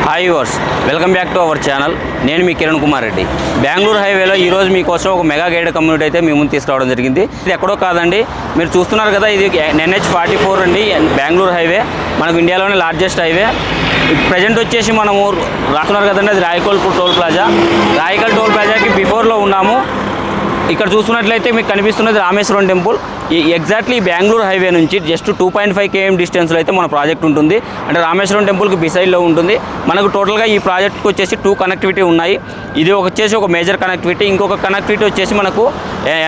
Hi viewers, welcome back to our channel. నేను మీ కిరణ్ కుమార్ రెడ్డి. బెంగళూరు హైవేలో ఈరోజు మీకోసం ఒక మెగా గైడ్ కమ్యూనిటీ అయితే మీ ముందు తీసుకురావడం జరిగింది. ఇది ఎక్కడో కాదండి, మీరు చూస్తున్నారు కదా, ఇది NH44 అండి. బెంగళూరు హైవే మనకు ఇండియాలోనే లార్జెస్ట్ హైవే. ప్రజెంట్ వచ్చేసి మనము రాస్తున్నారు కదండి, అది Rayakal toll plaza. Rayakal toll ప్లాజాకి బిఫోర్లో ఉన్నాము. ఇక్కడ చూసుకున్నట్లయితే మీకు కనిపిస్తున్నది రామేశ్వరం టెంపుల్. ఈ ఎగ్జాక్ట్లీ బెంగళూరు హైవే నుంచి జస్ట్ 2.5 km డిస్టెన్స్లో అయితే మన ప్రాజెక్ట్ ఉంటుంది. అంటే రామేశ్వరం టెంపుల్కి బిసైడ్లో ఉంటుంది. మనకు టోటల్గా ఈ ప్రాజెక్ట్కి వచ్చేసి 2 కనెక్టివిటీ ఉన్నాయి. ఇది వచ్చేసి ఒక మేజర్ కనెక్టివిటీ, ఇంకొక కనెక్టివిటీ వచ్చేసి మనకు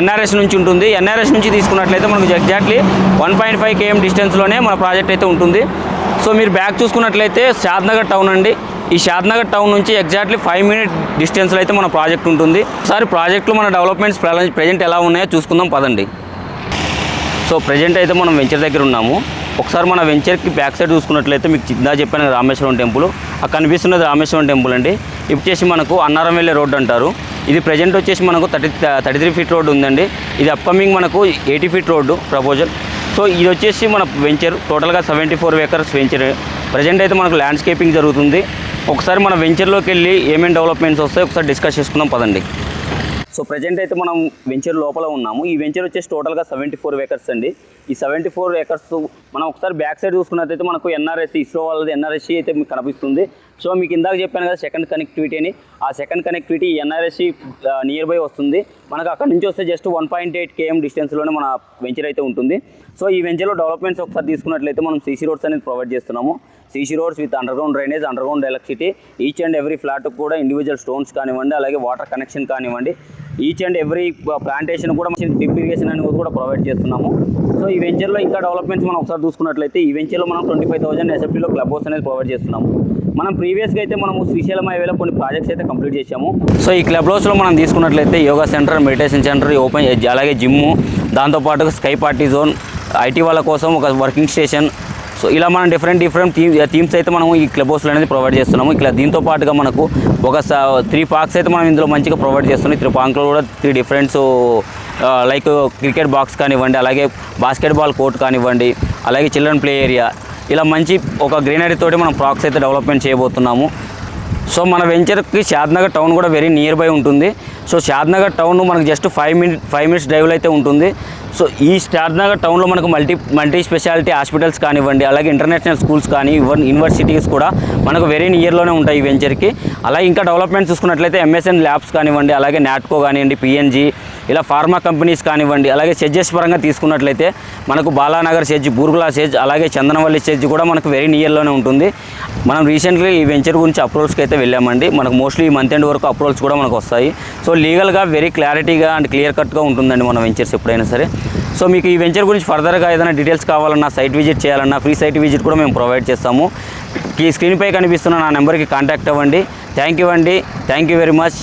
NRS నుంచి ఉంటుంది. NRS నుంచి తీసుకున్నట్లయితే మనకు ఎగ్జాక్ట్లీ 1.5 km డిస్టెన్స్లోనే మన ప్రాజెక్ట్ అయితే ఉంటుంది. సో మీరు బ్యాక్ చూసుకున్నట్లయితే షాద్నగర్ టౌన్ అండి. ఈ షాద్నగర్ టౌన్ నుంచి ఎగ్జాక్ట్లీ 5 minute డిస్టెన్స్లో అయితే మన ప్రాజెక్ట్ ఉంటుంది. ఒకసారి ప్రాజెక్టులో మన డెవలప్మెంట్స్ ప్రజెంట్ ఎలా ఉన్నాయో చూసుకుందాం పదండి. సో ప్రజెంట్ అయితే మనం వెంచర్ దగ్గర ఉన్నాము. ఒకసారి మన వెంచర్కి బ్యాక్ సైడ్ చూసుకున్నట్లయితే మీకు చిన్న చెప్పాను రామేశ్వరం టెంపుల్, అక్కడ కనిపిస్తున్నది రామేశ్వరం టెంపుల్ అండి. ఇప్పుడు వచ్చేసి మనకు అన్నారం వెళ్ళే రోడ్ అంటారు. ఇది ప్రజెంట్ వచ్చేసి మనకు 33 feet రోడ్ ఉందండి. ఇది అప్కమింగ్ మనకు 80 feet రోడ్డు ప్రపోజల్. సో ఇది వచ్చేసి మన వెంచర్ టోటల్గా 74 acres వెంచర్. ప్రజెంట్ అయితే మనకు ల్యాండ్స్కేపింగ్ జరుగుతుంది. ఒకసారి మన వెంచర్లోకి వెళ్ళి ఏమేమి డెవలప్మెంట్స్ వస్తాయో ఒకసారి డిస్కస్ చేసుకుందాం పదండి. సో ప్రజెంట్ అయితే మనం వెంచర్ లోపల ఉన్నాము. ఈ వెంచర్ వచ్చేసి టోటల్గా 74 acres అండి. ఈ 74 acres మనం ఒకసారి బ్యాక్ సైడ్ చూసుకున్నట్లయితే మనకు NRS ఇస్రో వాళ్ళది NRS అయితే మీకు కనిపిస్తుంది. సో మీకు ఇందాక చెప్పాను కదా సెకండ్ కనెక్టివిటీ అని, ఆ second connectivity NRS near by వస్తుంది. మనకు అక్కడ నుంచి వస్తే జస్ట్ 1.8 km డిస్టెన్స్లోనే మన వెంచర్ అయితే ఉంటుంది. సో ఈ వెంచర్లో డెవలప్మెంట్స్ ఒకసారి తీసుకున్నట్లయితే మనం CC రోడ్స్ అనేది ప్రొవైడ్ చేస్తున్నాము. CC roads with underground drainage, underground electricity, each and every ఫ్లాట్కి కూడా ఇండివిజువల్ స్టోన్స్ కానివ్వండి, అలాగే వాటర్ కనెక్షన్ కానివ్వండి, ఈచ్ అండ్ ఎవ్రీ ప్లాంటేషన్ కూడా డ్రిప్ ఇరిగేషన్ అనేది కూడా ప్రొవైడ్ చేస్తున్నాము. సో ఈ వెంచర్లో ఇంకా డెవలప్మెంట్స్ మనం ఒకసారి చూసుకున్నట్లయితే ఈ వెంచర్లో మనం 25,000 SFTలో క్లబ్ హౌస్ అనేది ప్రొవైడ్ చేస్తున్నాము. మనం ప్రీవియస్గా అయితే మనము శ్రీశైలం హైవేలో కొన్ని ప్రాజెక్ట్స్ అయితే కంప్లీట్ చేశాము. సో ఈ క్లబ్ హౌస్లో మనం తీసుకున్నట్లయితే yoga centre, meditation centre, open అలాగే జిమ్ము, దాంతోపాటు స్కై పార్టీ జోన్, IT వాళ్ళ కోసం ఒక వర్కింగ్ స్టేషన్. సో ఇలా మనం డిఫరెంట్ థీమ్స్ అయితే మనం ఈ క్లబ్ హౌస్లో అనేది ప్రొవైడ్ చేస్తున్నాము. ఇట్లా దీంతో పాటుగా మనకు ఒక 3 parks అయితే మనం ఇందులో మంచిగా ప్రొవైడ్ చేస్తున్నాం. 3 parksలో కూడా 3 different లైక్ క్రికెట్ బాక్స్ కానివ్వండి, అలాగే బాస్కెట్బాల్ కోర్ట్ కానివ్వండి, అలాగే చిల్డ్రన్ ప్లే ఏరియా, ఇలా మంచి ఒక గ్రీనరీ తోటి మనం పార్క్స్ అయితే డెవలప్మెంట్ చేయబోతున్నాము. సో మన వెంచర్కి షాద్నగర్ టౌన్ కూడా వెరీ నియర్ బై ఉంటుంది. సో షాద్నగర్ టౌన్ మనకు జస్ట్ 5 minutes డ్రైవ్లో అయితే ఉంటుంది. సో ఈ షాద్నగర్ టౌన్లో మనకు మల్టీ స్పెషాలిటీ హాస్పిటల్స్ కానివ్వండి, అలాగే ఇంటర్నేషనల్ స్కూల్స్ కానీ, యూనివర్సిటీస్ కూడా మనకు వెరీ నియర్లోనే ఉంటాయి ఈ వెంచర్కి. అలాగే ఇంకా డెవలప్మెంట్ చూసుకున్నట్లయితే MSN ల్యాబ్స్ కానివ్వండి, అలాగే నాట్కో కానివ్వండి, PNG, ఇలా ఫార్మా కంపెనీస్ కానివ్వండి, అలాగే సెడ్జెస్ పరంగా తీసుకున్నట్లయితే మనకు బాలానగర్ సెడ్జ్, బూర్గులా సెడ్జ్, అలాగే చందనవల్లి సెడ్జ్ కూడా మనకు వెరీ నియర్లోనే ఉంటుంది. మనం రీసెంట్లీ ఈ వెంచర్ గురించి అప్రూవల్స్కి అయితే వెళ్ళామండి. మనకు మోస్ట్లీ ఈ మంత్ ఎండ్ వరకు అప్రూవల్స్ కూడా మనకు వస్తాయి. సో లీగల్గా వెరీ క్లారిటీగా అండ్ క్లియర్ కట్గా ఉంటుందండి మన వెంచర్స్ ఎప్పుడైనా సరే. సో మీకు ఈ వెంచర్ గురించి ఫర్దర్గా ఏదైనా డీటెయిల్స్ కావాలన్నా, సైట్ విజిట్ చేయాలన్నా, ఫ్రీ సైట్ విజిట్ కూడా మేము ప్రొవైడ్ చేస్తాము. ఈ స్క్రీన్పై కనిపిస్తున్న నా నెంబర్కి కాంటాక్ట్ అవ్వండి. థ్యాంక్ యూ అండి. Thank you very much.